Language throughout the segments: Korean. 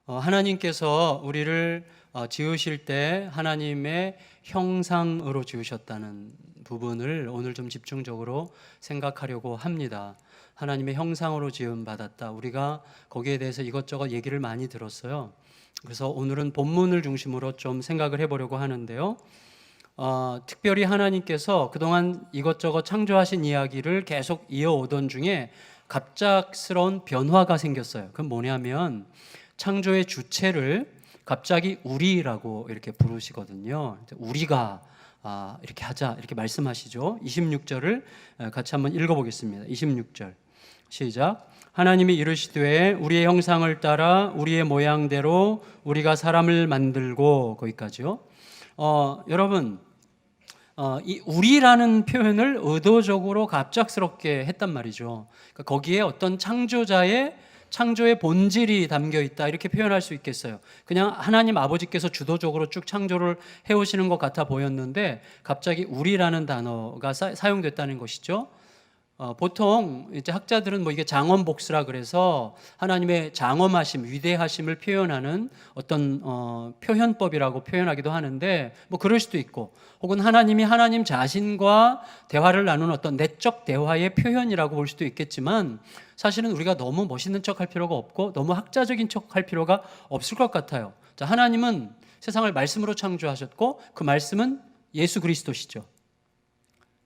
하나님께서 우리를 지으실 때 하나님의 형상으로 지으셨다는 부분을 오늘 좀 집중적으로 생각하려고 합니다. 하나님의 형상으로 지음 받았다. 우리가 거기에 대해서 이것저것 얘기를 많이 들었어요. 그래서 오늘은 본문을 중심으로 좀 생각을 해보려고 하는데요. 특별히 하나님께서 그동안 이것저것 창조하신 이야기를 계속 이어오던 중에 갑작스러운 변화가 생겼어요. 그건 뭐냐면 창조의 주체를 갑자기 우리라고 이렇게 부르시거든요. 우리가 이렇게 하자 이렇게 말씀하시죠. 26절을 같이 한번 읽어보겠습니다. 26절 시작. 하나님이 이르시되 우리의 형상을 따라 우리의 모양대로 우리가 사람을 만들고, 거기까지요. 여러분, 이 우리라는 표현을 의도적으로 갑작스럽게 했단 말이죠. 그러니까 거기에 어떤 창조의 본질이 담겨 있다, 이렇게 표현할 수 있겠어요. 그냥 하나님 아버지께서 주도적으로 쭉 창조를 해오시는 것 같아 보였는데 갑자기 우리라는 단어가 사용됐다는 것이죠. 보통 이제 학자들은 이게 장엄복수라 그래서 하나님의 장엄하심, 위대하심을 표현하는 어떤 표현법이라고 표현하기도 하는데 그럴 수도 있고, 혹은 하나님이 하나님 자신과 대화를 나누는 어떤 내적 대화의 표현이라고 볼 수도 있겠지만, 사실은 우리가 너무 멋있는 척할 필요가 없고 너무 학자적인 척할 필요가 없을 것 같아요. 자, 하나님은 세상을 말씀으로 창조하셨고 그 말씀은 예수 그리스도시죠.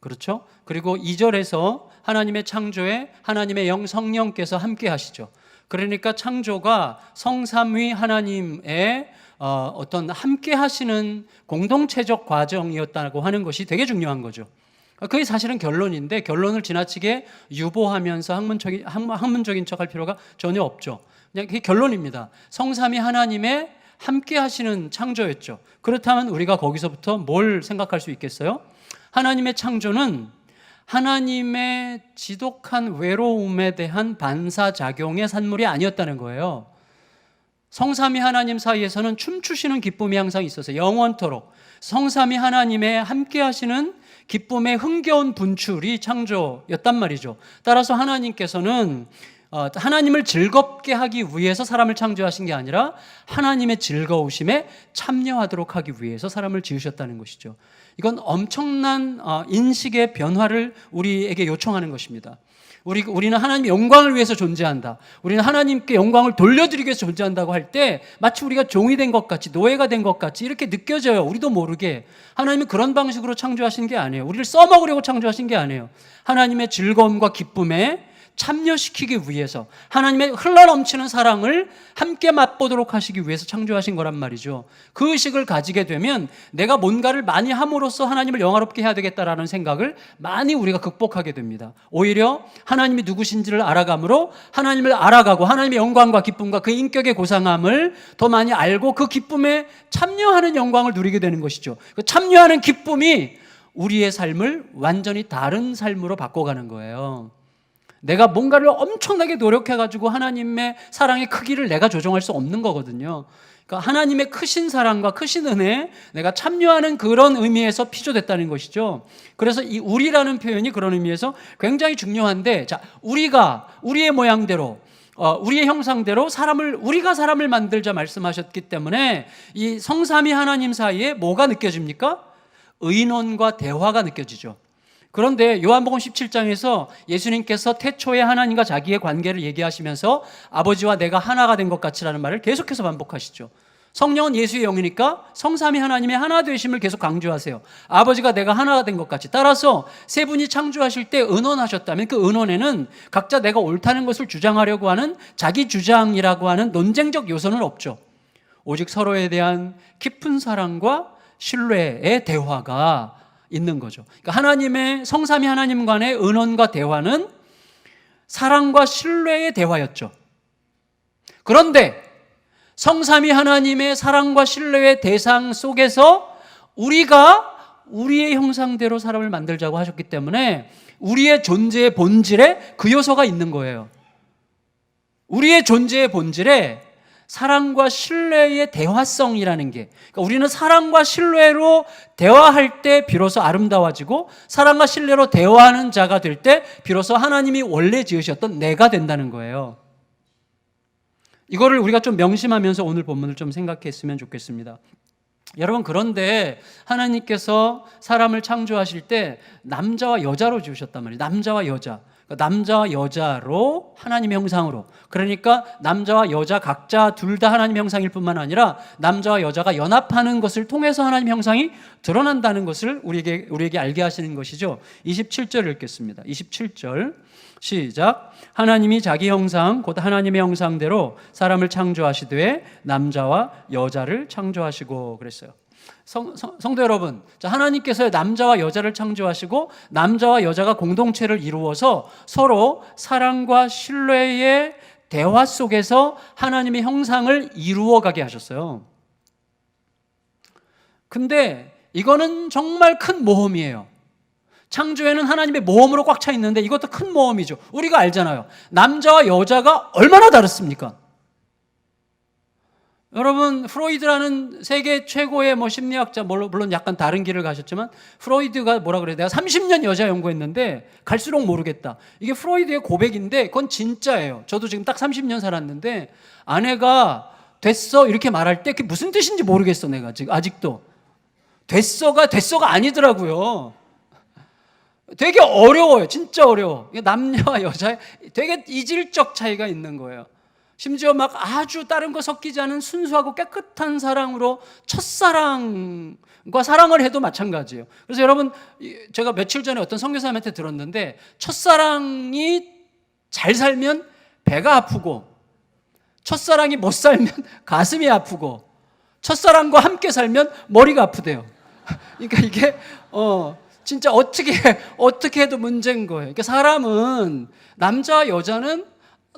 그렇죠? 그리고 2절에서 하나님의 창조에 하나님의 성령께서 함께 하시죠. 그러니까 창조가 성삼위 하나님의 어떤 함께 하시는 공동체적 과정이었다고 하는 것이 되게 중요한 거죠. 그게 사실은 결론인데, 결론을 지나치게 유보하면서 학문적인 척할 필요가 전혀 없죠. 그냥 그게 결론입니다. 성삼위 하나님의 함께 하시는 창조였죠. 그렇다면 우리가 거기서부터 뭘 생각할 수 있겠어요? 하나님의 창조는 하나님의 지독한 외로움에 대한 반사작용의 산물이 아니었다는 거예요. 성삼위 하나님 사이에서는 춤추시는 기쁨이 항상 있어서 영원토록 성삼위 하나님의 함께 하시는 기쁨의 흥겨운 분출이 창조였단 말이죠. 따라서 하나님께서는 하나님을 즐겁게 하기 위해서 사람을 창조하신 게 아니라 하나님의 즐거우심에 참여하도록 하기 위해서 사람을 지으셨다는 것이죠. 이건 엄청난 인식의 변화를 우리에게 요청하는 것입니다. 우리는 하나님의 영광을 위해서 존재한다, 우리는 하나님께 영광을 돌려드리기 위해서 존재한다고 할 때 마치 우리가 종이 된 것 같이, 노예가 된 것 같이 이렇게 느껴져요. 우리도 모르게. 하나님은 그런 방식으로 창조하신 게 아니에요. 우리를 써먹으려고 창조하신 게 아니에요. 하나님의 즐거움과 기쁨에 참여시키기 위해서, 하나님의 흘러넘치는 사랑을 함께 맛보도록 하시기 위해서 창조하신 거란 말이죠. 그 의식을 가지게 되면 내가 뭔가를 많이 함으로써 하나님을 영화롭게 해야 되겠다라는 생각을 많이 우리가 극복하게 됩니다. 오히려 하나님이 누구신지를 알아감으로 하나님을 알아가고 하나님의 영광과 기쁨과 그 인격의 고상함을 더 많이 알고 그 기쁨에 참여하는 영광을 누리게 되는 것이죠. 그 참여하는 기쁨이 우리의 삶을 완전히 다른 삶으로 바꿔가는 거예요. 내가 뭔가를 엄청나게 노력해가지고 하나님의 사랑의 크기를 내가 조정할 수 없는 거거든요. 그러니까 하나님의 크신 사랑과 크신 은혜에 내가 참여하는 그런 의미에서 피조됐다는 것이죠. 그래서 이 우리라는 표현이 그런 의미에서 굉장히 중요한데, 자, 우리가 우리의 모양대로 우리의 형상대로 우리가 사람을 만들자 말씀하셨기 때문에 이 성삼위 하나님 사이에 뭐가 느껴집니까? 의논과 대화가 느껴지죠. 그런데 요한복음 17장에서 예수님께서 태초에 하나님과 자기의 관계를 얘기하시면서 아버지와 내가 하나가 된 것 같이라는 말을 계속해서 반복하시죠. 성령은 예수의 영이니까 성삼위 하나님의 하나 되심을 계속 강조하세요. 아버지가 내가 하나가 된 것 같이. 따라서 세 분이 창조하실 때 의논하셨다면 그 의논에는 각자 내가 옳다는 것을 주장하려고 하는 자기 주장이라고 하는 논쟁적 요소는 없죠. 오직 서로에 대한 깊은 사랑과 신뢰의 대화가 있는 거죠. 그러니까 하나님의 성삼위 하나님 간의 의논과 대화는 사랑과 신뢰의 대화였죠. 그런데 성삼위 하나님의 사랑과 신뢰의 대상 속에서 우리가 우리의 형상대로 사람을 만들자고 하셨기 때문에 우리의 존재의 본질에 그 요소가 있는 거예요. 우리의 존재의 본질에 사랑과 신뢰의 대화성이라는 게, 그러니까 우리는 사랑과 신뢰로 대화할 때 비로소 아름다워지고 사랑과 신뢰로 대화하는 자가 될 때 비로소 하나님이 원래 지으셨던 내가 된다는 거예요. 이거를 우리가 좀 명심하면서 오늘 본문을 좀 생각했으면 좋겠습니다. 여러분, 그런데 하나님께서 사람을 창조하실 때 남자와 여자로 지으셨단 말이에요. 남자와 여자. 그러니까 남자와 여자로 하나님의 형상으로. 그러니까 남자와 여자 각자 둘 다 하나님의 형상일 뿐만 아니라 남자와 여자가 연합하는 것을 통해서 하나님의 형상이 드러난다는 것을 우리에게 알게 하시는 것이죠. 27절 읽겠습니다. 27절 시작. 하나님이 자기 형상 곧 하나님의 형상대로 사람을 창조하시되 남자와 여자를 창조하시고 그랬어요. 성도 여러분, 하나님께서 남자와 여자를 창조하시고 남자와 여자가 공동체를 이루어서 서로 사랑과 신뢰의 대화 속에서 하나님의 형상을 이루어가게 하셨어요. 근데 이거는 정말 큰 모험이에요. 창조에는 하나님의 모험으로 꽉 차 있는데 이것도 큰 모험이죠. 우리가 알잖아요. 남자와 여자가 얼마나 다릅니까? 여러분, 프로이드라는 세계 최고의 심리학자, 물론 약간 다른 길을 가셨지만, 프로이드가 뭐라 그래요? 내가 30년 여자 연구했는데 갈수록 모르겠다. 이게 프로이드의 고백인데 그건 진짜예요. 저도 지금 딱 30년 살았는데 아내가 됐어 이렇게 말할 때 그게 무슨 뜻인지 모르겠어. 내가 지금 아직도 됐어가 아니더라고요. 되게 어려워요. 진짜 어려워. 남녀와 여자의 되게 이질적 차이가 있는 거예요. 심지어 막 아주 다른 거 섞이지 않은 순수하고 깨끗한 사랑으로 첫사랑과 사랑을 해도 마찬가지예요. 그래서 여러분, 제가 며칠 전에 어떤 선교사님한테 들었는데 첫사랑이 잘 살면 배가 아프고 첫사랑이 못 살면 가슴이 아프고 첫사랑과 함께 살면 머리가 아프대요. 그러니까 이게 진짜 어떻게 해도 문제인 거예요. 그러니까 사람은, 남자와 여자는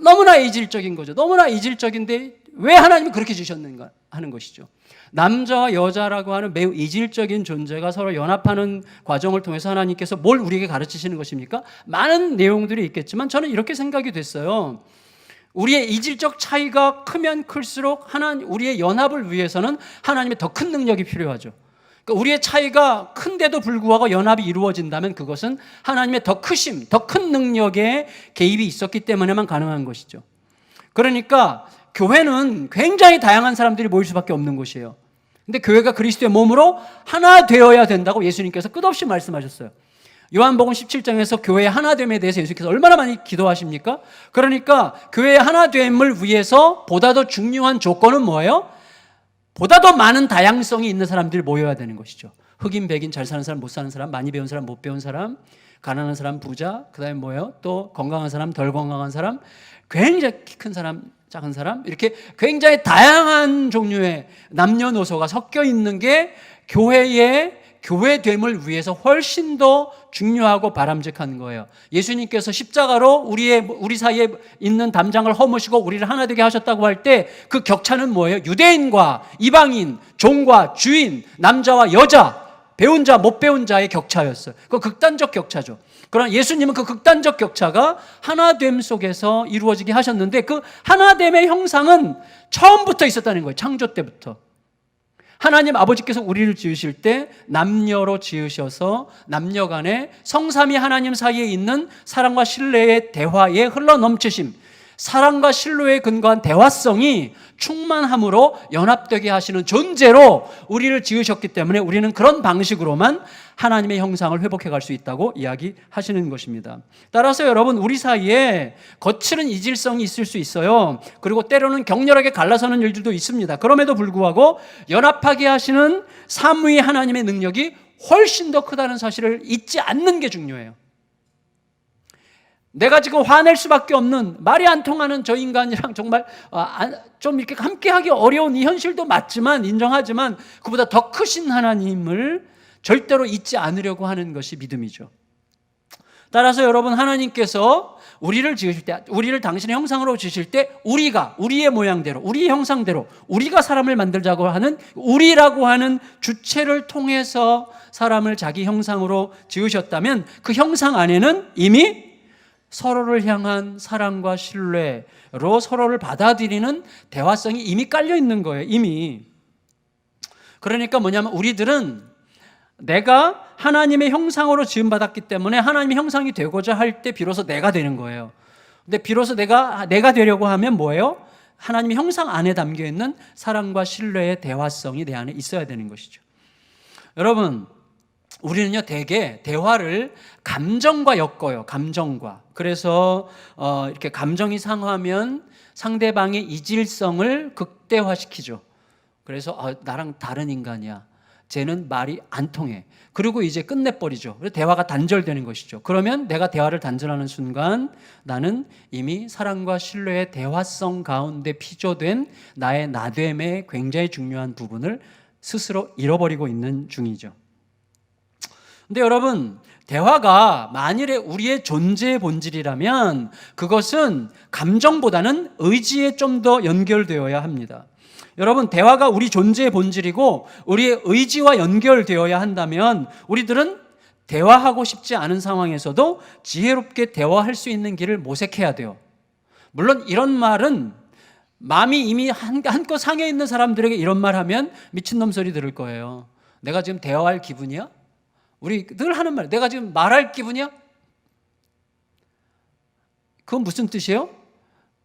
너무나 이질적인 거죠. 너무나 이질적인데 왜 하나님이 그렇게 주셨는가 하는 것이죠. 남자와 여자라고 하는 매우 이질적인 존재가 서로 연합하는 과정을 통해서 하나님께서 뭘 우리에게 가르치시는 것입니까? 많은 내용들이 있겠지만 저는 이렇게 생각이 됐어요. 우리의 이질적 차이가 크면 클수록 우리의 연합을 위해서는 하나님의 더 큰 능력이 필요하죠. 그러니까 우리의 차이가 큰데도 불구하고 연합이 이루어진다면 그것은 하나님의 더 크심, 더 큰 능력의 개입이 있었기 때문에만 가능한 것이죠. 그러니까 교회는 굉장히 다양한 사람들이 모일 수밖에 없는 곳이에요. 근데 교회가 그리스도의 몸으로 하나 되어야 된다고 예수님께서 끝없이 말씀하셨어요. 요한복음 17장에서 교회의 하나됨에 대해서 예수님께서 얼마나 많이 기도하십니까? 그러니까 교회의 하나됨을 위해서 보다 더 중요한 조건은 뭐예요? 보다 더 많은 다양성이 있는 사람들이 모여야 되는 것이죠. 흑인, 백인, 잘 사는 사람, 못 사는 사람, 많이 배운 사람, 못 배운 사람, 가난한 사람, 부자, 그 다음에 뭐예요? 또 건강한 사람, 덜 건강한 사람, 굉장히 키 큰 사람, 작은 사람, 이렇게 굉장히 다양한 종류의 남녀노소가 섞여 있는 게 교회됨을 위해서 훨씬 더 중요하고 바람직한 거예요. 예수님께서 십자가로 우리 사이에 있는 담장을 허무시고 우리를 하나 되게 하셨다고 할 때 그 격차는 뭐예요? 유대인과 이방인, 종과 주인, 남자와 여자, 배운 자, 못 배운 자의 격차였어요. 그 극단적 격차죠. 그러나 예수님은 그 극단적 격차가 하나됨 속에서 이루어지게 하셨는데 그 하나됨의 형상은 처음부터 있었다는 거예요. 창조 때부터. 하나님 아버지께서 우리를 지으실 때 남녀로 지으셔서 남녀 간에 성삼위 하나님 사이에 있는 사랑과 신뢰의 대화의 흘러넘치심, 사랑과 신뢰에 근거한 대화성이 충만함으로 연합되게 하시는 존재로 우리를 지으셨기 때문에 우리는 그런 방식으로만 하나님의 형상을 회복해 갈 수 있다고 이야기하시는 것입니다. 따라서 여러분, 우리 사이에 거칠은 이질성이 있을 수 있어요. 그리고 때로는 격렬하게 갈라서는 일들도 있습니다. 그럼에도 불구하고 연합하게 하시는 삼위 하나님의 능력이 훨씬 더 크다는 사실을 잊지 않는 게 중요해요. 내가 지금 화낼 수밖에 없는, 말이 안 통하는 저 인간이랑 정말 좀 이렇게 함께하기 어려운 이 현실도 맞지만, 인정하지만 그보다 더 크신 하나님을 절대로 잊지 않으려고 하는 것이 믿음이죠. 따라서 여러분, 하나님께서 우리를 지으실 때, 우리를 당신의 형상으로 지으실 때 우리의 모양대로, 우리의 형상대로 우리가 사람을 만들자고 하는, 우리라고 하는 주체를 통해서 사람을 자기 형상으로 지으셨다면 그 형상 안에는 이미 서로를 향한 사랑과 신뢰로 서로를 받아들이는 대화성이 이미 깔려 있는 거예요. 이미. 그러니까 뭐냐면 우리들은 내가 하나님의 형상으로 지음받았기 때문에 하나님의 형상이 되고자 할 때 비로소 내가 되는 거예요. 근데 비로소 내가 되려고 하면 뭐예요? 하나님의 형상 안에 담겨 있는 사랑과 신뢰의 대화성이 내 안에 있어야 되는 것이죠. 여러분, 우리는요 대개 대화를 감정과 엮어요. 감정과. 그래서 이렇게 감정이 상하면 상대방의 이질성을 극대화시키죠. 그래서 나랑 다른 인간이야, 쟤는 말이 안 통해, 그리고 이제 끝내버리죠. 그래서 대화가 단절되는 것이죠. 그러면 내가 대화를 단절하는 순간 나는 이미 사랑과 신뢰의 대화성 가운데 피조된 나의 나됨의 굉장히 중요한 부분을 스스로 잃어버리고 있는 중이죠. 근데 여러분, 대화가 만일에 우리의 존재의 본질이라면 그것은 감정보다는 의지에 좀 더 연결되어야 합니다. 여러분, 대화가 우리 존재의 본질이고 우리의 의지와 연결되어야 한다면 우리들은 대화하고 싶지 않은 상황에서도 지혜롭게 대화할 수 있는 길을 모색해야 돼요. 물론 이런 말은 마음이 이미 한껏 상해 있는 사람들에게 이런 말 하면 미친놈 소리 들을 거예요. 내가 지금 대화할 기분이야? 우리 늘 하는 말, 내가 지금 말할 기분이야? 그건 무슨 뜻이에요?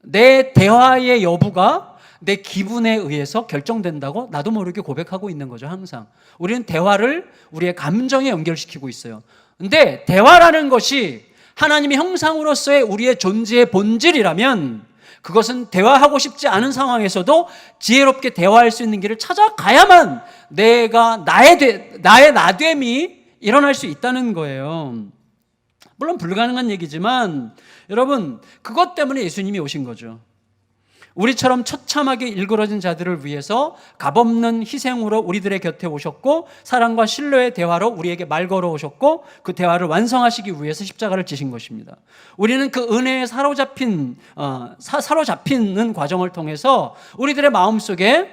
내 대화의 여부가 내 기분에 의해서 결정된다고 나도 모르게 고백하고 있는 거죠. 항상 우리는 대화를 우리의 감정에 연결시키고 있어요. 근데 대화라는 것이 하나님의 형상으로서의 우리의 존재의 본질이라면 그것은 대화하고 싶지 않은 상황에서도 지혜롭게 대화할 수 있는 길을 찾아가야만 내가 나의 나됨이 일어날 수 있다는 거예요. 물론 불가능한 얘기지만 여러분, 그것 때문에 예수님이 오신 거죠. 우리처럼 처참하게 일그러진 자들을 위해서 값없는 희생으로 우리들의 곁에 오셨고 사랑과 신뢰의 대화로 우리에게 말 걸어오셨고 그 대화를 완성하시기 위해서 십자가를 지신 것입니다. 우리는 그 은혜에 사로잡히는 과정을 통해서 우리들의 마음속에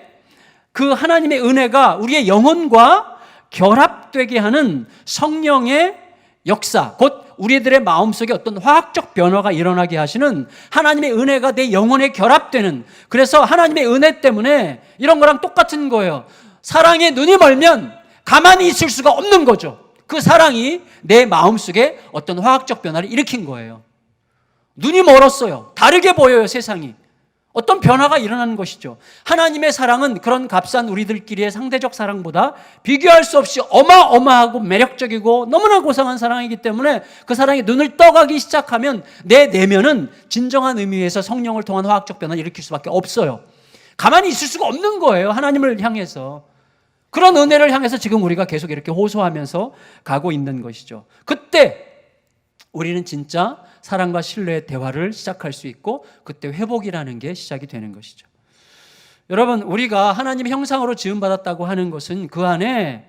그 하나님의 은혜가 우리의 영혼과 결합되게 하는 성령의 역사, 곧 우리들의 마음속에 어떤 화학적 변화가 일어나게 하시는 하나님의 은혜가 내 영혼에 결합되는, 그래서 하나님의 은혜 때문에 이런 거랑 똑같은 거예요. 사랑에 눈이 멀면 가만히 있을 수가 없는 거죠. 그 사랑이 내 마음속에 어떤 화학적 변화를 일으킨 거예요. 눈이 멀었어요. 다르게 보여요, 세상이. 어떤 변화가 일어나는 것이죠. 하나님의 사랑은 그런 값싼 우리들끼리의 상대적 사랑보다 비교할 수 없이 어마어마하고 매력적이고 너무나 고상한 사랑이기 때문에 그 사랑이 눈을 떠가기 시작하면 내 내면은 진정한 의미에서 성령을 통한 화학적 변화를 일으킬 수밖에 없어요. 가만히 있을 수가 없는 거예요. 하나님을 향해서. 그런 은혜를 향해서 지금 우리가 계속 이렇게 호소하면서 가고 있는 것이죠. 그때 우리는 진짜 사랑과 신뢰의 대화를 시작할 수 있고 그때 회복이라는 게 시작이 되는 것이죠. 여러분, 우리가 하나님의 형상으로 지음받았다고 하는 것은 그 안에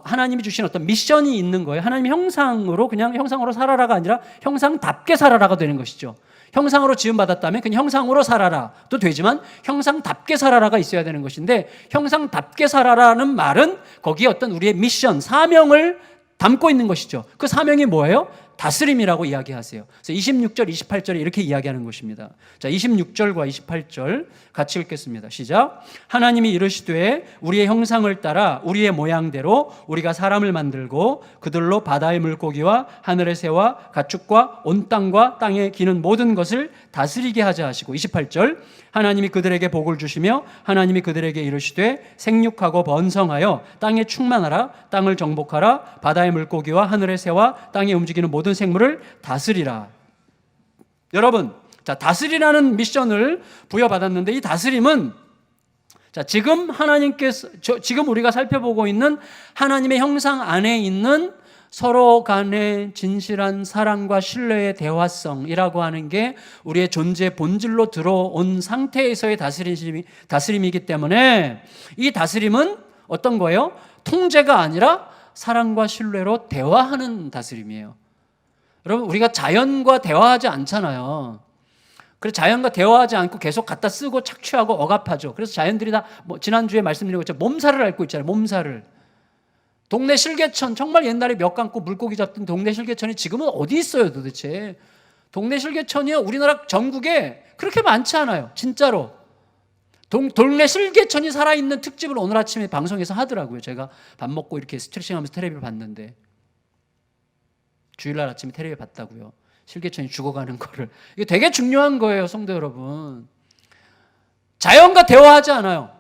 하나님이 주신 어떤 미션이 있는 거예요. 하나님의 형상으로, 그냥 형상으로 살아라가 아니라 형상답게 살아라가 되는 것이죠. 형상으로 지음받았다면 그냥 형상으로 살아라도 되지만 형상답게 살아라가 있어야 되는 것인데, 형상답게 살아라는 말은 거기에 어떤 우리의 미션, 사명을 담고 있는 것이죠. 그 사명이 뭐예요? 다스림이라고 이야기하세요. 그래서 26절, 28절에 이렇게 이야기하는 것입니다. 자, 26절과 28절 같이 읽겠습니다. 시작. 하나님이 이르시되 우리의 형상을 따라 우리의 모양대로 우리가 사람을 만들고 그들로 바다의 물고기와 하늘의 새와 가축과 온 땅과 땅에 기는 모든 것을 다스리게 하자 하시고, 28절. 하나님이 그들에게 복을 주시며 하나님이 그들에게 이르시되 생육하고 번성하여 땅에 충만하라, 땅을 정복하라, 바다의 물고기와 하늘의 새와 땅에 움직이는 모든 생물을 다스리라. 여러분, 자, 다스리라는 미션을 부여받았는데 이 다스림은 자, 지금 하나님께서 지금 우리가 살펴보고 있는 하나님의 형상 안에 있는 서로 간의 진실한 사랑과 신뢰의 대화성이라고 하는 게 우리의 존재 본질로 들어온 상태에서의 다스림이기 때문에 이 다스림은 어떤 거예요? 통제가 아니라 사랑과 신뢰로 대화하는 다스림이에요. 여러분, 우리가 자연과 대화하지 않잖아요. 그래서 자연과 대화하지 않고 계속 갖다 쓰고 착취하고 억압하죠. 그래서 자연들이 다 지난주에 말씀드린 것처럼 몸살을 앓고 있잖아요. 몸살을. 동네 실개천, 정말 옛날에 몇 감고 물고기 잡던 동네 실개천이 지금은 어디 있어요 도대체. 동네 실개천이요, 우리나라 전국에 그렇게 많지 않아요. 진짜로. 동네 실개천이 살아있는 특집을 오늘 아침에 방송에서 하더라고요. 제가 밥 먹고 이렇게 스트레칭하면서 텔레비를 봤는데, 주일날 아침에 텔레비 봤다고요. 실개천이 죽어가는 거를. 이게 되게 중요한 거예요, 성도 여러분. 자연과 대화하지 않아요.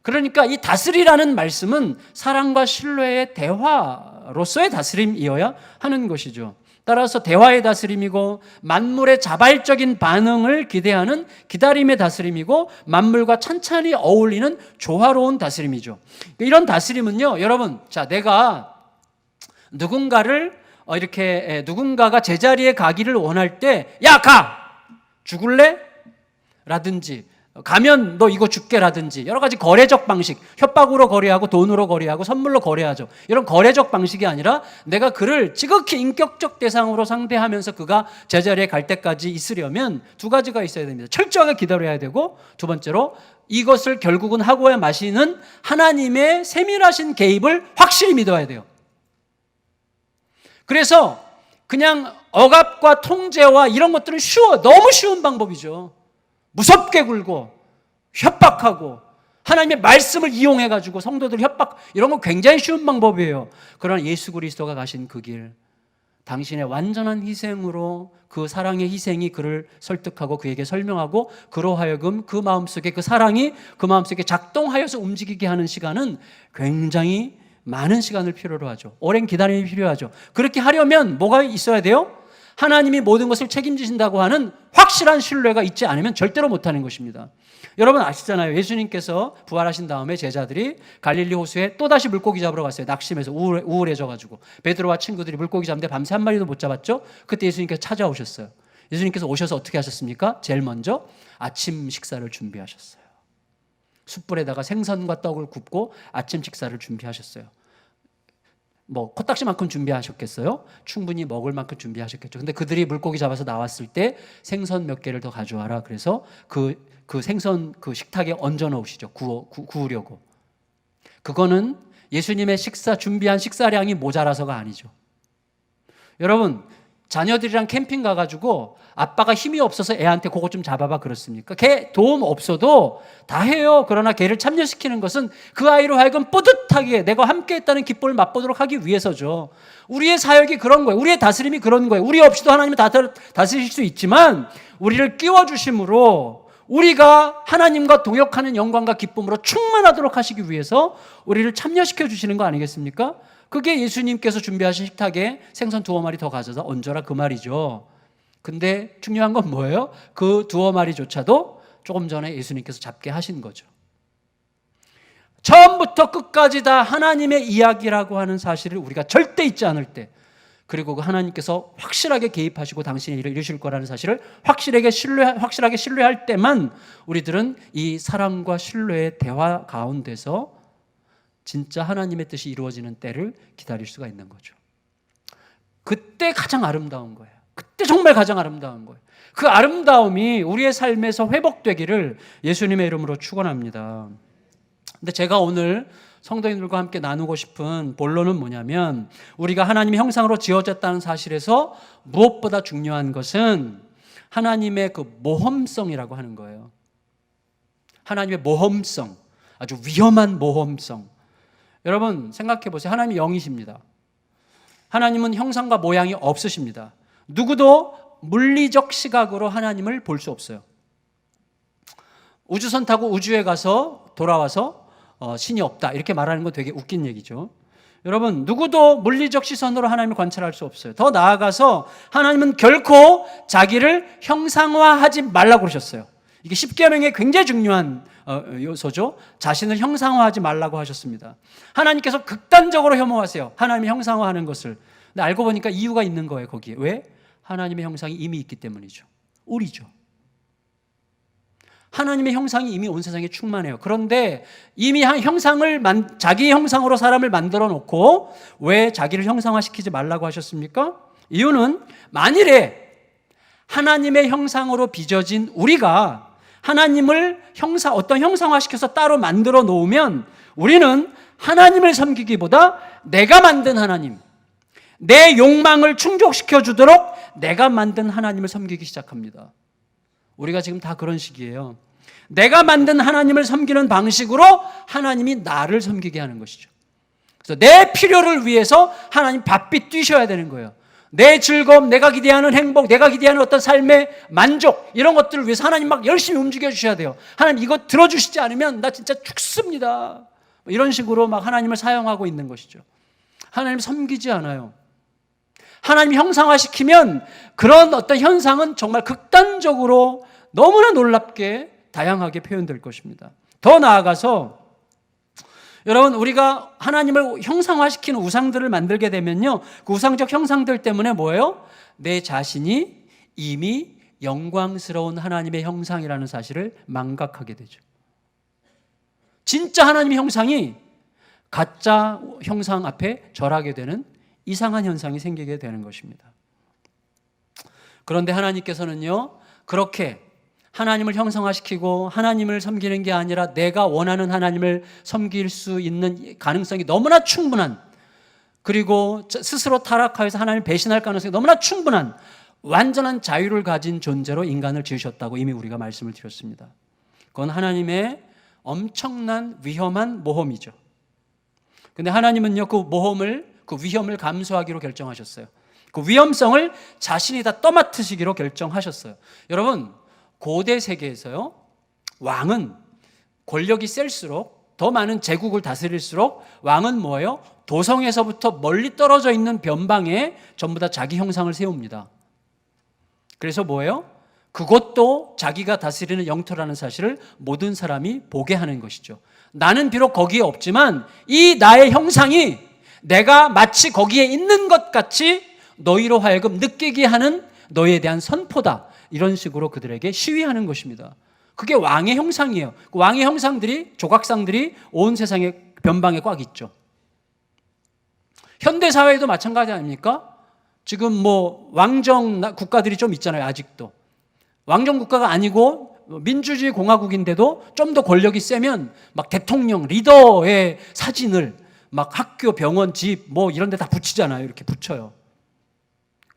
그러니까 이 다스리라는 말씀은 사랑과 신뢰의 대화로서의 다스림이어야 하는 것이죠. 따라서 대화의 다스림이고 만물의 자발적인 반응을 기대하는 기다림의 다스림이고 만물과 찬찬히 어울리는 조화로운 다스림이죠. 이런 다스림은요, 여러분, 자, 내가 누군가를 누군가가 제자리에 가기를 원할 때, 야, 가! 죽을래? 라든지, 가면 너 이거 줄게 라든지 여러 가지 거래적 방식, 협박으로 거래하고 돈으로 거래하고 선물로 거래하죠. 이런 거래적 방식이 아니라 내가 그를 지극히 인격적 대상으로 상대하면서 그가 제자리에 갈 때까지 있으려면 두 가지가 있어야 됩니다. 철저하게 기다려야 되고, 두 번째로 이것을 결국은 하고야 마시는 하나님의 세밀하신 개입을 확실히 믿어야 돼요. 그래서 그냥 억압과 통제와 이런 것들은 너무 쉬운 방법이죠. 무섭게 굴고 협박하고 하나님의 말씀을 이용해가지고 성도들 협박, 이런 건 굉장히 쉬운 방법이에요. 그러나 예수 그리스도가 가신 그 길, 당신의 완전한 희생으로 그 사랑의 희생이 그를 설득하고 그에게 설명하고 그로 하여금 그 마음속에 그 사랑이 그 마음속에 작동하여서 움직이게 하는 시간은 굉장히 많은 시간을 필요로 하죠. 오랜 기다림이 필요하죠. 그렇게 하려면 뭐가 있어야 돼요? 하나님이 모든 것을 책임지신다고 하는 확실한 신뢰가 있지 않으면 절대로 못하는 것입니다. 여러분 아시잖아요. 예수님께서 부활하신 다음에 제자들이 갈릴리 호수에 또다시 물고기 잡으러 갔어요. 낙심해서 우울해져가지고 베드로와 친구들이 물고기 잡는데 밤새 한 마리도 못 잡았죠. 그때 예수님께서 찾아오셨어요. 예수님께서 오셔서 어떻게 하셨습니까? 제일 먼저 아침 식사를 준비하셨어요. 숯불에다가 생선과 떡을 굽고 아침 식사를 준비하셨어요. 뭐 코딱지만큼 준비하셨겠어요? 충분히 먹을 만큼 준비하셨겠죠. 근데 그들이 물고기 잡아서 나왔을 때 생선 몇 개를 더 가져와라. 그래서 그 생선 그 식탁에 얹어 놓으시죠. 구우려고. 그거는 예수님의 준비한 식사량이 모자라서가 아니죠. 여러분, 자녀들이랑 캠핑 가가지고 아빠가 힘이 없어서 애한테 그거 좀 잡아봐 그렇습니까? 걔 도움 없어도 다 해요. 그러나 걔를 참여시키는 것은 그 아이로 하여금 뿌듯하게 내가 함께 했다는 기쁨을 맛보도록 하기 위해서죠. 우리의 사역이 그런 거예요. 우리의 다스림이 그런 거예요. 우리 없이도 하나님은 다스리실 수 있지만 우리를 끼워주심으로 우리가 하나님과 동역하는 영광과 기쁨으로 충만하도록 하시기 위해서 우리를 참여시켜 주시는 거 아니겠습니까? 그게 예수님께서 준비하신 식탁에 생선 2마리 더 가져다 얹어라 그 말이죠. 근데 중요한 건 뭐예요? 그 2마리조차도 조금 전에 예수님께서 잡게 하신 거죠. 처음부터 끝까지 다 하나님의 이야기라고 하는 사실을 우리가 절대 잊지 않을 때, 그리고 그 하나님께서 확실하게 개입하시고 당신의 일을 이루실 거라는 사실을 확실하게 신뢰할 때만 우리들은 이 사랑과 신뢰의 대화 가운데서 진짜 하나님의 뜻이 이루어지는 때를 기다릴 수가 있는 거죠. 그때 가장 아름다운 거예요. 그때 정말 가장 아름다운 거예요. 그 아름다움이 우리의 삶에서 회복되기를 예수님의 이름으로 축원합니다. 근데 제가 오늘 성도님들과 함께 나누고 싶은 본론은 뭐냐면, 우리가 하나님의 형상으로 지어졌다는 사실에서 무엇보다 중요한 것은 하나님의 그 모험성이라고 하는 거예요. 하나님의 모험성, 아주 위험한 모험성. 여러분 생각해 보세요. 하나님이 영이십니다. 하나님은 형상과 모양이 없으십니다. 누구도 물리적 시각으로 하나님을 볼 수 없어요. 우주선 타고 우주에 가서 돌아와서 신이 없다 이렇게 말하는 건 되게 웃긴 얘기죠. 여러분 누구도 물리적 시선으로 하나님을 관찰할 수 없어요. 더 나아가서 하나님은 결코 자기를 형상화하지 말라고 그러셨어요. 이게 십계명의 굉장히 중요한 요소죠. 자신을 형상화하지 말라고 하셨습니다. 하나님께서 극단적으로 혐오하세요. 하나님의 형상화하는 것을. 근데 알고 보니까 이유가 있는 거예요. 거기에. 왜? 하나님의 형상이 이미 있기 때문이죠. 우리죠. 하나님의 형상이 이미 온 세상에 충만해요. 그런데 이미 자기의 형상으로 사람을 만들어 놓고 왜 자기를 형상화시키지 말라고 하셨습니까? 이유는 만일에 하나님의 형상으로 빚어진 우리가 하나님을 어떤 형상화시켜서 따로 만들어 놓으면 우리는 하나님을 섬기기보다 내가 만든 하나님, 내 욕망을 충족시켜 주도록 내가 만든 하나님을 섬기기 시작합니다. 우리가 지금 다 그런 시기예요. 내가 만든 하나님을 섬기는 방식으로 하나님이 나를 섬기게 하는 것이죠. 그래서 내 필요를 위해서 하나님 바삐 뛰셔야 되는 거예요. 내 즐거움, 내가 기대하는 행복, 내가 기대하는 어떤 삶의 만족, 이런 것들을 위해서 하나님 막 열심히 움직여 주셔야 돼요. 하나님 이거 들어주시지 않으면 나 진짜 죽습니다. 이런 식으로 막 하나님을 사용하고 있는 것이죠. 하나님 섬기지 않아요. 하나님 형상화시키면 그런 어떤 현상은 정말 극단적으로 너무나 놀랍게 다양하게 표현될 것입니다. 더 나아가서 여러분, 우리가 하나님을 형상화시키는 우상들을 만들게 되면요, 그 우상적 형상들 때문에 뭐예요? 내 자신이 이미 영광스러운 하나님의 형상이라는 사실을 망각하게 되죠. 진짜 하나님의 형상이 가짜 형상 앞에 절하게 되는 이상한 현상이 생기게 되는 것입니다. 그런데 하나님께서는요, 그렇게 하나님을 형상화시키고 하나님을 섬기는 게 아니라 내가 원하는 하나님을 섬길 수 있는 가능성이 너무나 충분한, 그리고 스스로 타락하여서 하나님을 배신할 가능성이 너무나 충분한 완전한 자유를 가진 존재로 인간을 지으셨다고 이미 우리가 말씀을 드렸습니다. 그건 하나님의 엄청난 위험한 모험이죠. 근데 하나님은요, 그 위험을 감수하기로 결정하셨어요. 그 위험성을 자신이 다 떠맡으시기로 결정하셨어요. 여러분, 고대 세계에서요, 왕은 권력이 셀수록, 더 많은 제국을 다스릴수록 왕은 뭐예요? 도성에서부터 멀리 떨어져 있는 변방에 전부 다 자기 형상을 세웁니다. 그래서 뭐예요? 그것도 자기가 다스리는 영토라는 사실을 모든 사람이 보게 하는 것이죠. 나는 비록 거기에 없지만 이 나의 형상이 내가 마치 거기에 있는 것 같이 너희로 하여금 느끼게 하는 너희에 대한 선포다. 이런 식으로 그들에게 시위하는 것입니다. 그게 왕의 형상이에요. 그 왕의 형상들이, 조각상들이 온 세상의 변방에 꽉 있죠. 현대사회도 마찬가지 아닙니까? 지금 뭐 왕정 국가들이 좀 있잖아요. 아직도 왕정 국가가 아니고 민주주의 공화국인데도 좀 더 권력이 세면 막 대통령, 리더의 사진을 막 학교, 병원, 집 뭐 이런 데 다 붙이잖아요. 이렇게 붙여요.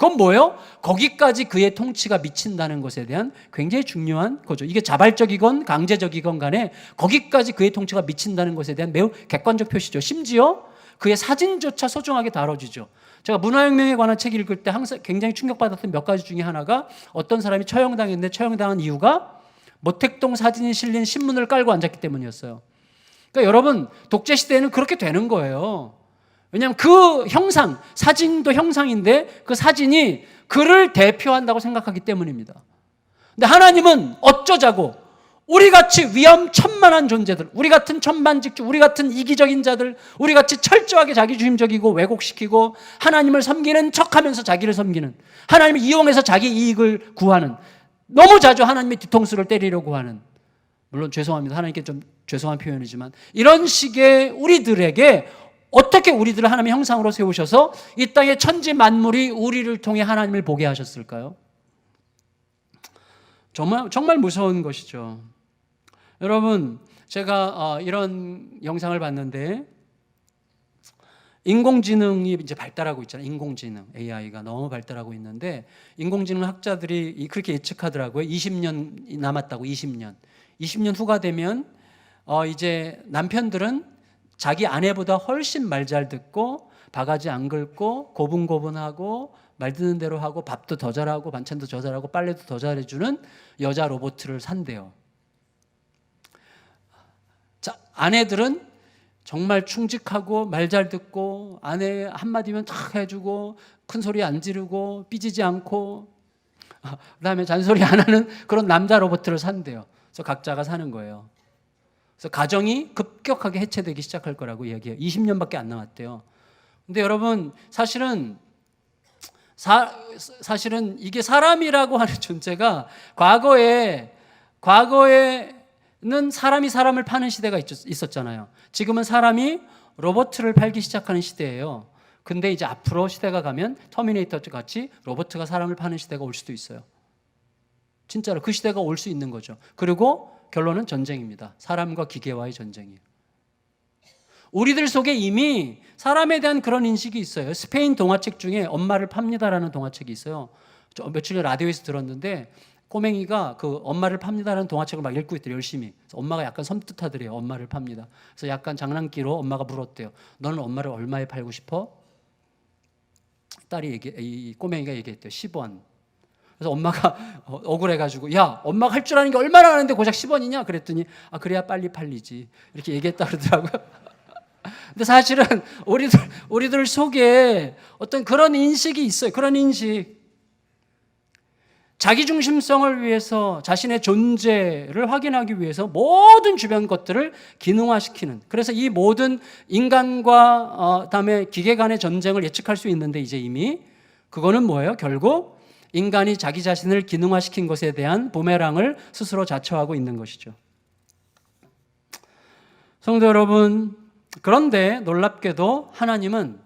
그건 뭐예요? 거기까지 그의 통치가 미친다는 것에 대한 굉장히 중요한 거죠. 이게 자발적이건 강제적이건 간에 거기까지 그의 통치가 미친다는 것에 대한 매우 객관적 표시죠. 심지어 그의 사진조차 소중하게 다뤄지죠. 제가 문화혁명에 관한 책 읽을 때 항상 굉장히 충격받았던 몇 가지 중에 하나가, 어떤 사람이 처형당했는데 처형당한 이유가 모택동 사진이 실린 신문을 깔고 앉았기 때문이었어요. 그러니까 여러분, 독재시대에는 그렇게 되는 거예요. 왜냐하면 그 형상, 사진도 형상인데 그 사진이 그를 대표한다고 생각하기 때문입니다. 근데 하나님은 어쩌자고 우리같이 위험천만한 존재들, 우리 같은 천반직주, 우리 같은 이기적인 자들, 우리같이 철저하게 자기중심적이고 왜곡시키고 하나님을 섬기는 척하면서 자기를 섬기는, 하나님을 이용해서 자기 이익을 구하는, 너무 자주 하나님의 뒤통수를 때리려고 하는, 물론 죄송합니다. 하나님께 좀 죄송한 표현이지만 이런 식의 우리들에게 어떻게 우리들을 하나님의 형상으로 세우셔서 이 땅의 천지 만물이 우리를 통해 하나님을 보게 하셨을까요? 정말 무서운 것이죠. 여러분, 제가 이런 영상을 봤는데, 인공지능이 이제 발달하고 있잖아요. 인공지능, AI가 너무 발달하고 있는데, 인공지능 학자들이 그렇게 예측하더라고요. 20년 남았다고. 20년 후가 되면 이제 남편들은 자기 아내보다 훨씬 말 잘 듣고 바가지 안 긁고 고분고분하고 말 듣는 대로 하고 밥도 더 잘하고 반찬도 더 잘하고 빨래도 더 잘해주는 여자 로봇을 산대요. 자, 아내들은 정말 충직하고 말 잘 듣고 아내 한마디면 탁 해주고 큰 소리 안 지르고 삐지지 않고 그다음에 잔소리 안 하는 그런 남자 로봇을 산대요. 그래서 각자가 사는 거예요. 그래서 가정이 급격하게 해체되기 시작할 거라고 이야기해요. 20년밖에 안 남았대요. 근데 여러분, 사실은 이게 사람이라고 하는 존재가 과거에는 사람이 사람을 파는 시대가 있었잖아요. 지금은 사람이 로봇을 팔기 시작하는 시대예요. 근데 이제 앞으로 시대가 가면 터미네이터 같이 로봇가 사람을 파는 시대가 올 수도 있어요. 진짜로 그 시대가 올 수 있는 거죠. 그리고 결론은 전쟁입니다. 사람과 기계와의 전쟁이에요. 우리들 속에 이미 사람에 대한 그런 인식이 있어요. 스페인 동화책 중에 엄마를 팝니다라는 동화책이 있어요. 저 며칠 전에 라디오에서 들었는데 꼬맹이가 그 엄마를 팝니다라는 동화책을 막 읽고 있더래요. 열심히. 그래서 엄마가 약간 섬뜩하더래요. 엄마를 팝니다. 그래서 약간 장난기로 엄마가 물었대요. 너는 엄마를 얼마에 팔고 싶어? 이 꼬맹이가 얘기했대요. 10원. 그래서 엄마가 억울해가지고 야, 엄마가 할 줄 아는 게 얼마나 아는데 고작 10원이냐? 그랬더니 그래야 빨리 팔리지. 이렇게 얘기했다 그러더라고요. 근데 사실은 우리들 속에 어떤 그런 인식이 있어요. 그런 인식. 자기중심성을 위해서 자신의 존재를 확인하기 위해서 모든 주변 것들을 기능화시키는, 그래서 이 모든 인간과 다음에 기계 간의 전쟁을 예측할 수 있는데 이제 이미 그거는 뭐예요? 결국 인간이 자기 자신을 기능화시킨 것에 대한 부메랑을 스스로 자처하고 있는 것이죠. 성도 여러분, 그런데 놀랍게도 하나님은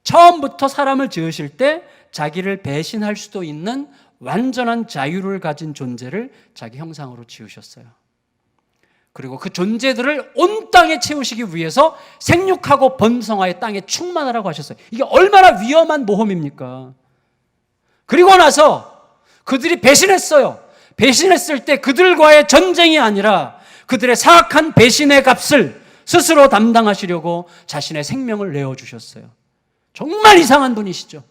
처음부터 사람을 지으실 때 자기를 배신할 수도 있는 완전한 자유를 가진 존재를 자기 형상으로 지으셨어요. 그리고 그 존재들을 온 땅에 채우시기 위해서 생육하고 번성하여 땅에 충만하라고 하셨어요. 이게 얼마나 위험한 모험입니까? 그리고 나서 그들이 배신했어요. 배신했을 때 그들과의 전쟁이 아니라 그들의 사악한 배신의 값을 스스로 담당하시려고 자신의 생명을 내어주셨어요. 정말 이상한 분이시죠.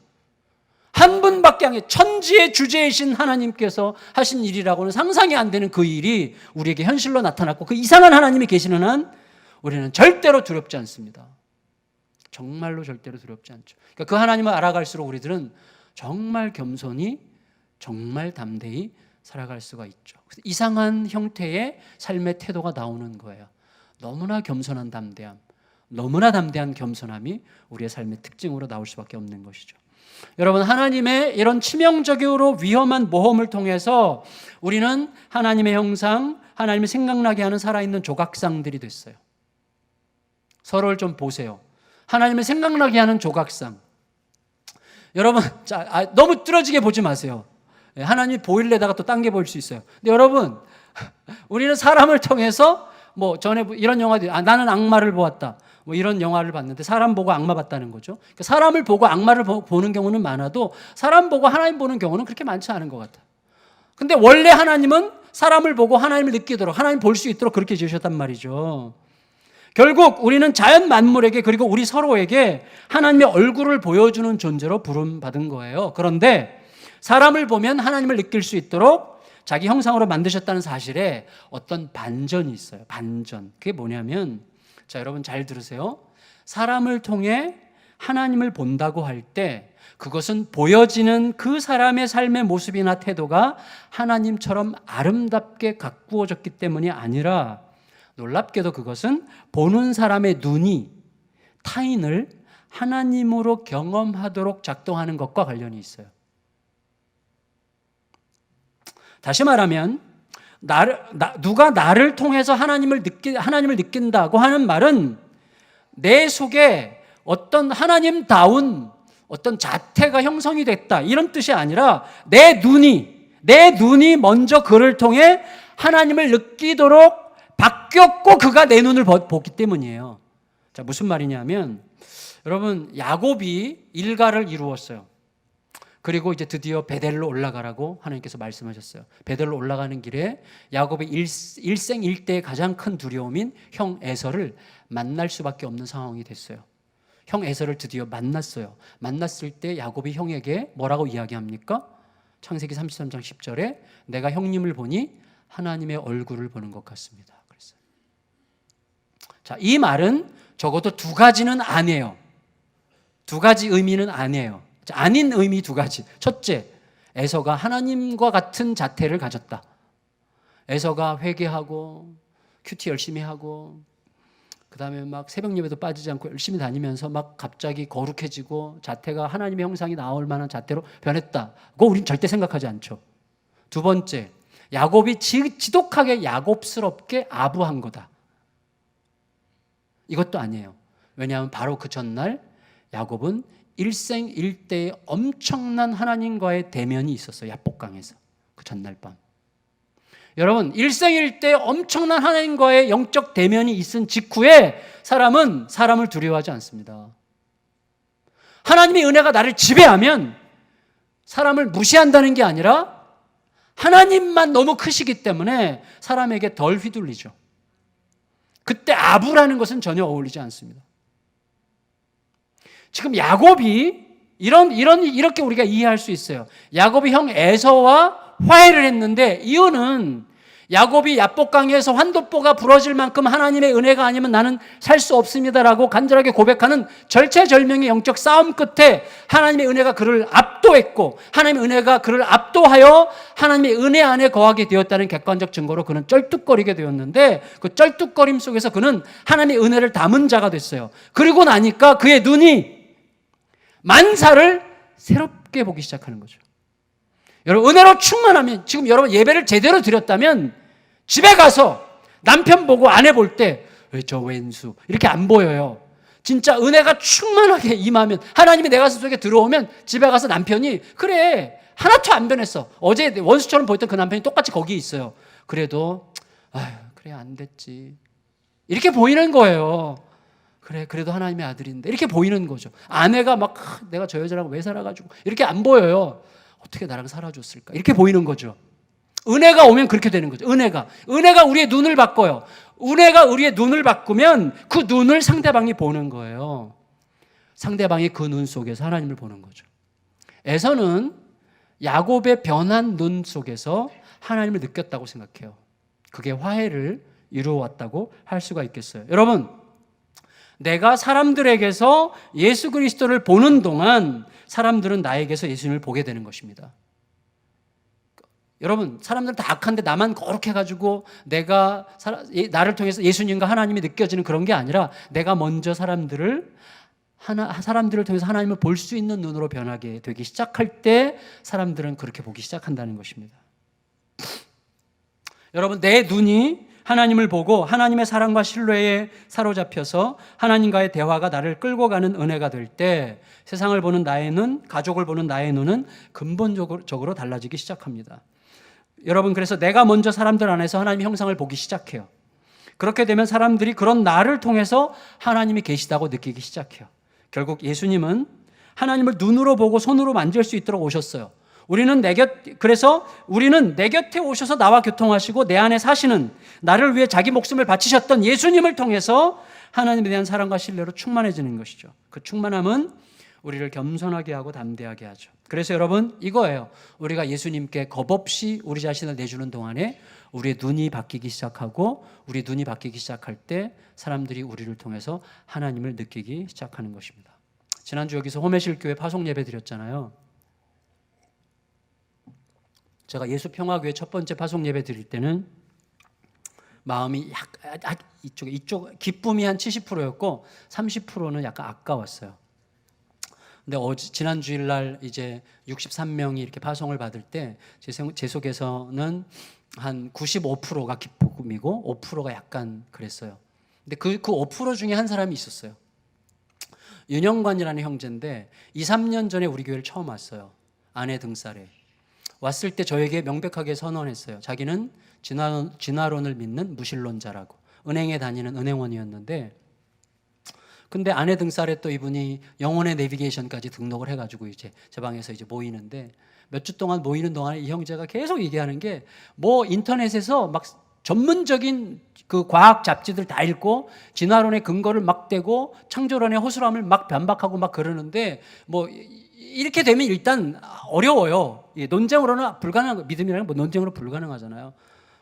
한 분밖에 안 계신 천지의 주제이신 하나님께서 하신 일이라고는 상상이 안 되는 그 일이 우리에게 현실로 나타났고, 그 이상한 하나님이 계시는 한 우리는 절대로 두렵지 않습니다. 정말로 절대로 두렵지 않죠. 그러니까 그 하나님을 알아갈수록 우리들은 정말 겸손히, 정말 담대히 살아갈 수가 있죠. 이상한 형태의 삶의 태도가 나오는 거예요. 너무나 겸손한 담대함, 너무나 담대한 겸손함이 우리의 삶의 특징으로 나올 수밖에 없는 것이죠. 여러분, 하나님의 이런 치명적으로 위험한 모험을 통해서 우리는 하나님의 형상, 하나님을 생각나게 하는 살아있는 조각상들이 됐어요. 서로를 좀 보세요. 하나님을 생각나게 하는 조각상. 여러분, 너무 뚫어지게 보지 마세요. 하나님이 보일래다가 또 딴 게 보일 수 있어요. 근데 여러분, 우리는 사람을 통해서 전에 이런 영화들, 나는 악마를 보았다, 이런 영화를 봤는데 사람 보고 악마 봤다는 거죠. 그러니까 사람을 보고 악마를 보는 경우는 많아도 사람 보고 하나님 보는 경우는 그렇게 많지 않은 것 같아요. 근데 원래 하나님은 사람을 보고 하나님을 느끼도록, 하나님 볼 수 있도록 그렇게 지으셨단 말이죠. 결국 우리는 자연 만물에게, 그리고 우리 서로에게 하나님의 얼굴을 보여주는 존재로 부름받은 거예요. 그런데 사람을 보면 하나님을 느낄 수 있도록 자기 형상으로 만드셨다는 사실에 어떤 반전이 있어요. 반전. 그게 뭐냐면, 자, 여러분 잘 들으세요. 사람을 통해 하나님을 본다고 할 때 그것은 보여지는 그 사람의 삶의 모습이나 태도가 하나님처럼 아름답게 가꾸어졌기 때문이 아니라, 놀랍게도 그것은 보는 사람의 눈이 타인을 하나님으로 경험하도록 작동하는 것과 관련이 있어요. 다시 말하면 누가 나를 통해서 하나님을 느낀다고 하는 말은 내 속에 어떤 하나님다운 어떤 자태가 형성이 됐다, 이런 뜻이 아니라 내 눈이 먼저 그를 통해 하나님을 느끼도록 바뀌었고 그가 내 눈을 보기 때문이에요. 자, 무슨 말이냐면, 여러분, 야곱이 일가를 이루었어요. 그리고 이제 드디어 베델로 올라가라고 하나님께서 말씀하셨어요. 베델로 올라가는 길에 야곱의 일생 일대의 가장 큰 두려움인 형 에서를 만날 수밖에 없는 상황이 됐어요. 형 에서를 드디어 만났어요. 만났을 때 야곱이 형에게 뭐라고 이야기합니까? 창세기 33장 10절에 내가 형님을 보니 하나님의 얼굴을 보는 것 같습니다. 그랬어요. 자, 이 말은 적어도 두 가지는 아니에요. 두 가지 의미는 아니에요. 아닌 의미 두 가지. 첫째, 에서가 하나님과 같은 자태를 가졌다. 에서가 회개하고 큐티 열심히 하고 그 다음에 막 새벽 예배도 빠지지 않고 열심히 다니면서 막 갑자기 거룩해지고 자태가 하나님의 형상이 나올 만한 자태로 변했다. 그거 우린 절대 생각하지 않죠. 두 번째, 야곱이 지독하게 야곱스럽게 아부한 거다. 이것도 아니에요. 왜냐하면 바로 그 전날 야곱은 일생일대의 엄청난 하나님과의 대면이 있었어요. 야복강에서 그 전날 밤. 여러분, 일생일대 엄청난 하나님과의 영적 대면이 있은 직후에 사람은 사람을 두려워하지 않습니다. 하나님의 은혜가 나를 지배하면 사람을 무시한다는 게 아니라 하나님만 너무 크시기 때문에 사람에게 덜 휘둘리죠. 그때 아부라는 것은 전혀 어울리지 않습니다. 지금 야곱이 이렇게 우리가 이해할 수 있어요. 야곱이 형 에서와 화해를 했는데 이유는 야곱이 야복강에서 환도포가 부러질 만큼 하나님의 은혜가 아니면 나는 살 수 없습니다라고 간절하게 고백하는 절체절명의 영적 싸움 끝에 하나님의 은혜가 그를 압도했고 하나님의 은혜가 그를 압도하여 하나님의 은혜 안에 거하게 되었다는 객관적 증거로 그는 쩔뚝거리게 되었는데 그 쩔뚝거림 속에서 그는 하나님의 은혜를 담은 자가 됐어요. 그리고 나니까 그의 눈이 만사를 새롭게 보기 시작하는 거죠. 여러분 은혜로 충만하면 지금 여러분 예배를 제대로 드렸다면 집에 가서 남편 보고 아내 볼 때 왜 저 왼수 이렇게 안 보여요. 진짜 은혜가 충만하게 임하면 하나님이 내 가슴 속에 들어오면 집에 가서 남편이 그래 하나도 안 변했어. 어제 원수처럼 보였던 그 남편이 똑같이 거기 있어요. 그래도 아휴 그래 안 됐지 이렇게 보이는 거예요. 그래 그래도 하나님의 아들인데 이렇게 보이는 거죠. 아내가 막 내가 저 여자랑 왜 살아가지고 이렇게 안 보여요. 어떻게 나랑 살아줬을까 이렇게 보이는 거죠. 은혜가 오면 그렇게 되는 거죠. 은혜가 우리의 눈을 바꿔요. 은혜가 우리의 눈을 바꾸면 그 눈을 상대방이 보는 거예요. 상대방이 그 눈 속에서 하나님을 보는 거죠. 에서는 야곱의 변한 눈 속에서 하나님을 느꼈다고 생각해요. 그게 화해를 이루어왔다고 할 수가 있겠어요. 여러분 내가 사람들에게서 예수 그리스도를 보는 동안 사람들은 나에게서 예수님을 보게 되는 것입니다. 여러분 사람들은 다 악한데 나만 거룩해가지고 내가 나를 통해서 예수님과 하나님이 느껴지는 그런 게 아니라 내가 먼저 사람들을 통해서 하나님을 볼 수 있는 눈으로 변하게 되기 시작할 때 사람들은 그렇게 보기 시작한다는 것입니다. 여러분 내 눈이 하나님을 보고 하나님의 사랑과 신뢰에 사로잡혀서 하나님과의 대화가 나를 끌고 가는 은혜가 될 때 세상을 보는 나의 눈, 가족을 보는 나의 눈은 근본적으로 달라지기 시작합니다. 여러분 그래서 내가 먼저 사람들 안에서 하나님의 형상을 보기 시작해요. 그렇게 되면 사람들이 그런 나를 통해서 하나님이 계시다고 느끼기 시작해요. 결국 예수님은 하나님을 눈으로 보고 손으로 만질 수 있도록 오셨어요. 그래서 우리는 내 곁에 오셔서 나와 교통하시고 내 안에 사시는 나를 위해 자기 목숨을 바치셨던 예수님을 통해서 하나님에 대한 사랑과 신뢰로 충만해지는 것이죠. 그 충만함은 우리를 겸손하게 하고 담대하게 하죠. 그래서 여러분 이거예요. 우리가 예수님께 겁없이 우리 자신을 내주는 동안에 우리의 눈이 바뀌기 시작하고 우리 눈이 바뀌기 시작할 때 사람들이 우리를 통해서 하나님을 느끼기 시작하는 것입니다. 지난주 여기서 홈의실교회 파송 예배 드렸잖아요. 제가 예수평화교회 첫 번째 파송 예배 드릴 때는 마음이 이쪽 기쁨이 한 70%였고 30%는 약간 아까웠어요. 근데 지난 주일날 이제 63명이 이렇게 파송을 받을 때 제 속에서는 한 95%가 기쁨이고 5%가 약간 그랬어요. 근데 그 5% 중에 한 사람이 있었어요. 윤영관이라는 형제인데 2, 3년 전에 우리 교회를 처음 왔어요. 아내 등살에. 왔을 때 저에게 명백하게 선언했어요. 자기는 진화론을 믿는 무신론자라고. 은행에 다니는 은행원이었는데 근데 아내 등살에 또 이분이 영혼의 내비게이션까지 등록을 해가지고 이제 제 방에서 이제 모이는데 몇 주 동안 모이는 동안에 이 형제가 계속 얘기하는 게 뭐 인터넷에서 막 전문적인 그 과학 잡지들 다 읽고 진화론의 근거를 막 대고 창조론의 허술함을 막 반박하고 막 그러는데 뭐 이렇게 되면 일단 어려워요. 논쟁으로는 불가능한 믿음이라는 뭐 논쟁으로 불가능하잖아요.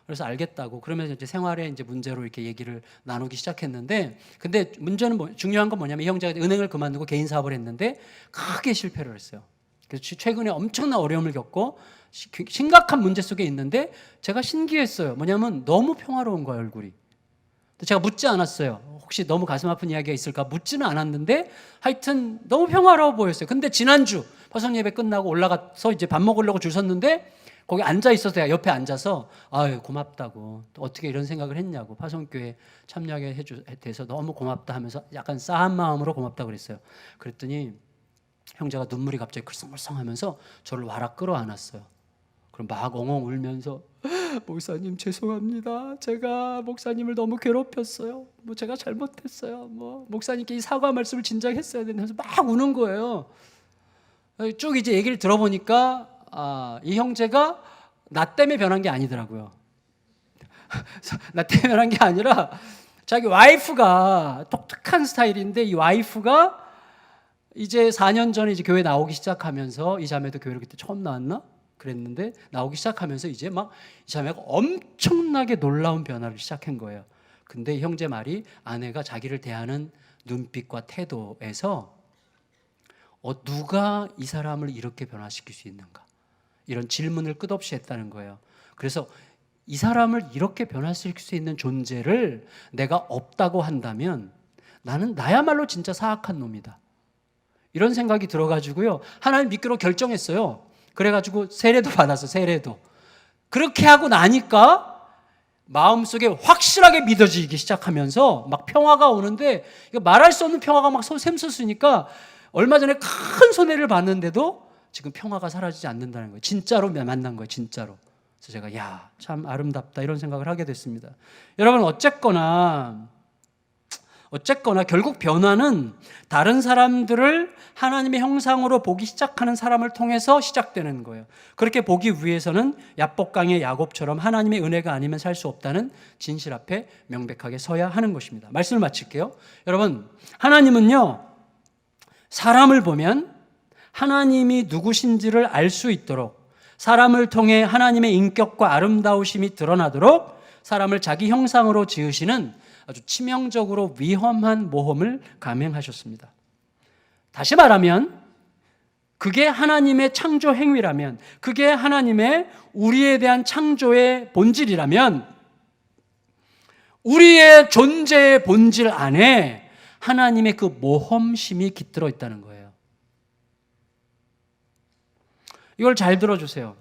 그래서 알겠다고 그러면서 이제 생활의 이제 문제로 이렇게 얘기를 나누기 시작했는데 근데 문제는 중요한 건 뭐냐면 이 형제가 은행을 그만두고 개인 사업을 했는데 크게 실패를 했어요. 그래서 최근에 엄청난 어려움을 겪고 심각한 문제 속에 있는데 제가 신기했어요. 뭐냐면 너무 평화로운 거예요, 얼굴이. 제가 묻지 않았어요. 혹시 너무 가슴 아픈 이야기가 있을까 묻지는 않았는데 하여튼 너무 평화로워 보였어요. 근데 지난주 파송 예배 끝나고 올라가서 이제 밥 먹으려고 줄 섰는데 거기 앉아 있어서 내가 옆에 앉아서 아유 고맙다고 또 어떻게 이런 생각을 했냐고 파송교회 참여하게 돼서 너무 고맙다 하면서 약간 싸한 마음으로 고맙다고 그랬어요. 그랬더니 형제가 눈물이 갑자기 글썽글썽하면서 저를 와락 끌어안았어요. 그럼 막 엉엉 울면서 목사님 죄송합니다. 제가 목사님을 너무 괴롭혔어요. 뭐 제가 잘못했어요. 뭐 목사님께 이 사과 말씀을 진작 했어야 되면서 막 우는 거예요. 쭉 이제 얘기를 들어보니까 이 형제가 나 때문에 변한 게 아니더라고요. 나 때문에 변한 게 아니라 자기 와이프가 독특한 스타일인데 이 와이프가 이제 4년 전에 이제 교회 나오기 시작하면서 이 자매도 교회를 그때 처음 나왔나? 그랬는데 나오기 시작하면서 이제 막 이 자매가 엄청나게 놀라운 변화를 시작한 거예요. 근데 형제 말이 아내가 자기를 대하는 눈빛과 태도에서 누가 이 사람을 이렇게 변화시킬 수 있는가? 이런 질문을 끝없이 했다는 거예요. 그래서 이 사람을 이렇게 변화시킬 수 있는 존재를 내가 없다고 한다면 나는 나야말로 진짜 사악한 놈이다. 이런 생각이 들어가지고요. 하나님 믿기로 결정했어요. 그래가지고 세례도 받았어, 세례도. 그렇게 하고 나니까 마음속에 확실하게 믿어지기 시작하면서 막 평화가 오는데 말할 수 없는 평화가 막 샘솟으니까 얼마 전에 큰 손해를 봤는데도 지금 평화가 사라지지 않는다는 거예요. 진짜로 만난 거예요, 진짜로. 그래서 제가 야, 참 아름답다 이런 생각을 하게 됐습니다. 여러분 어쨌거나 결국 변화는 다른 사람들을 하나님의 형상으로 보기 시작하는 사람을 통해서 시작되는 거예요. 그렇게 보기 위해서는 야복강의 야곱처럼 하나님의 은혜가 아니면 살 수 없다는 진실 앞에 명백하게 서야 하는 것입니다. 말씀을 마칠게요. 여러분, 하나님은요, 사람을 보면 하나님이 누구신지를 알 수 있도록, 사람을 통해 하나님의 인격과 아름다우심이 드러나도록 사람을 자기 형상으로 지으시는 아주 치명적으로 위험한 모험을 감행하셨습니다. 다시 말하면 그게 하나님의 창조 행위라면, 그게 하나님의 우리에 대한 창조의 본질이라면 우리의 존재의 본질 안에 하나님의 그 모험심이 깃들어 있다는 거예요. 이걸 잘 들어주세요.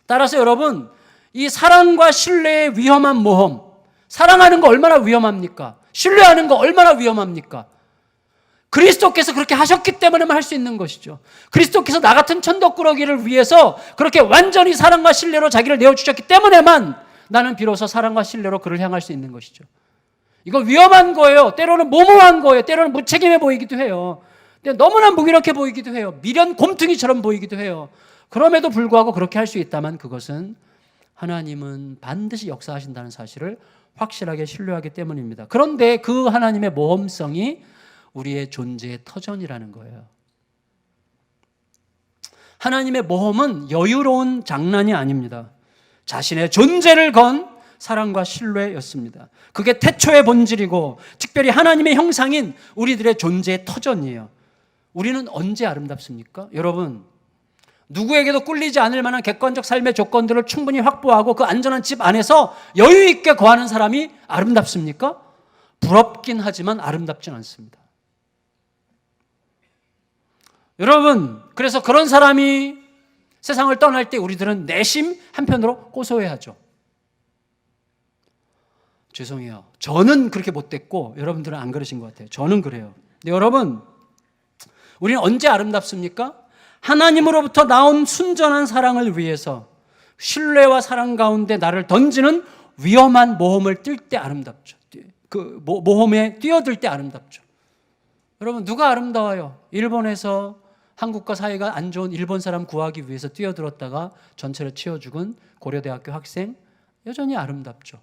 따라서 여러분, 이 사랑과 신뢰의 위험한 모험, 사랑하는 거 얼마나 위험합니까? 신뢰하는 거 얼마나 위험합니까? 그리스도께서 그렇게 하셨기 때문에만 할 수 있는 것이죠. 그리스도께서 나 같은 천덕꾸러기를 위해서 그렇게 완전히 사랑과 신뢰로 자기를 내어주셨기 때문에만 나는 비로소 사랑과 신뢰로 그를 향할 수 있는 것이죠. 이거 위험한 거예요. 때로는 모모한 거예요. 때로는 무책임해 보이기도 해요. 너무나 무기력해 보이기도 해요. 미련 곰퉁이처럼 보이기도 해요. 그럼에도 불구하고 그렇게 할 수 있다면 그것은 하나님은 반드시 역사하신다는 사실을 확실하게 신뢰하기 때문입니다. 그런데 그 하나님의 모험성이 우리의 존재의 터전이라는 거예요. 하나님의 모험은 여유로운 장난이 아닙니다. 자신의 존재를 건 사랑과 신뢰였습니다. 그게 태초의 본질이고 특별히 하나님의 형상인 우리들의 존재의 터전이에요. 우리는 언제 아름답습니까? 여러분, 누구에게도 꿀리지 않을 만한 객관적 삶의 조건들을 충분히 확보하고 그 안전한 집 안에서 여유 있게 거하는 사람이 아름답습니까? 부럽긴 하지만 아름답진 않습니다. 여러분, 그래서 그런 사람이 세상을 떠날 때 우리들은 내심 한편으로 고소해하죠. 죄송해요. 저는 그렇게 못됐고 여러분들은 안 그러신 것 같아요. 저는 그래요. 근데 여러분, 우리는 언제 아름답습니까? 하나님으로부터 나온 순전한 사랑을 위해서 신뢰와 사랑 가운데 나를 던지는 위험한 모험을 뛸 때 아름답죠. 그 모험에 뛰어들 때 아름답죠. 여러분, 누가 아름다워요? 일본에서 한국과 사이가 안 좋은 일본 사람 구하기 위해서 뛰어들었다가 전체를 치워 죽은 고려대학교 학생, 여전히 아름답죠.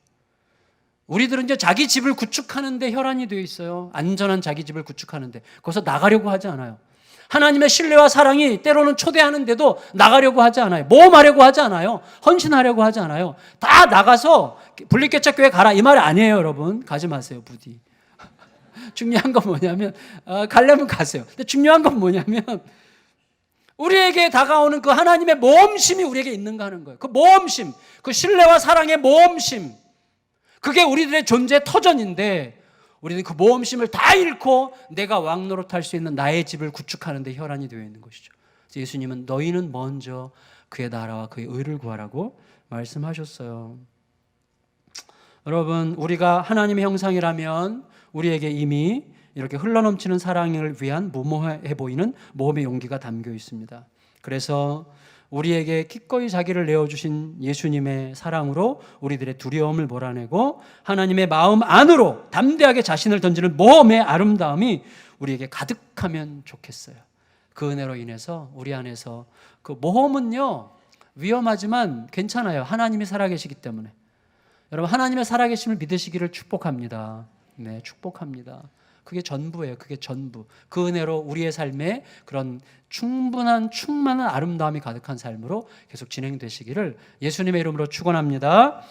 우리들은 이제 자기 집을 구축하는 데 혈안이 되어 있어요. 안전한 자기 집을 구축하는 데. 거기서 나가려고 하지 않아요. 하나님의 신뢰와 사랑이 때로는 초대하는데도 나가려고 하지 않아요. 모험하려고 하지 않아요. 헌신하려고 하지 않아요. 다 나가서 분리개척교회 가라 이 말이 아니에요. 여러분, 가지 마세요. 부디. 중요한 건 뭐냐면 가려면 가세요. 근데 중요한 건 뭐냐면 우리에게 다가오는 그 하나님의 모험심이 우리에게 있는가 하는 거예요. 그 모험심, 그 신뢰와 사랑의 모험심, 그게 우리들의 존재의 터전인데 우리는 그 모험심을 다 잃고 내가 왕노릇할 수 있는 나의 집을 구축하는 데 혈안이 되어 있는 것이죠. 예수님은 너희는 먼저 그의 나라와 그의 의를 구하라고 말씀하셨어요. 여러분, 우리가 하나님의 형상이라면 우리에게 이미 이렇게 흘러넘치는 사랑을 위한 무모해 보이는 모험의 용기가 담겨 있습니다. 그래서 우리에게 기꺼이 자기를 내어주신 예수님의 사랑으로 우리들의 두려움을 몰아내고 하나님의 마음 안으로 담대하게 자신을 던지는 모험의 아름다움이 우리에게 가득하면 좋겠어요. 그 은혜로 인해서 우리 안에서 그 모험은요, 위험하지만 괜찮아요. 하나님이 살아계시기 때문에. 여러분, 하나님의 살아계심을 믿으시기를 축복합니다. 네, 축복합니다. 그게 전부예요. 그게 전부. 그 은혜로 우리의 삶에 그런 충만한 아름다움이 가득한 삶으로 계속 진행되시기를 예수님의 이름으로 축원합니다.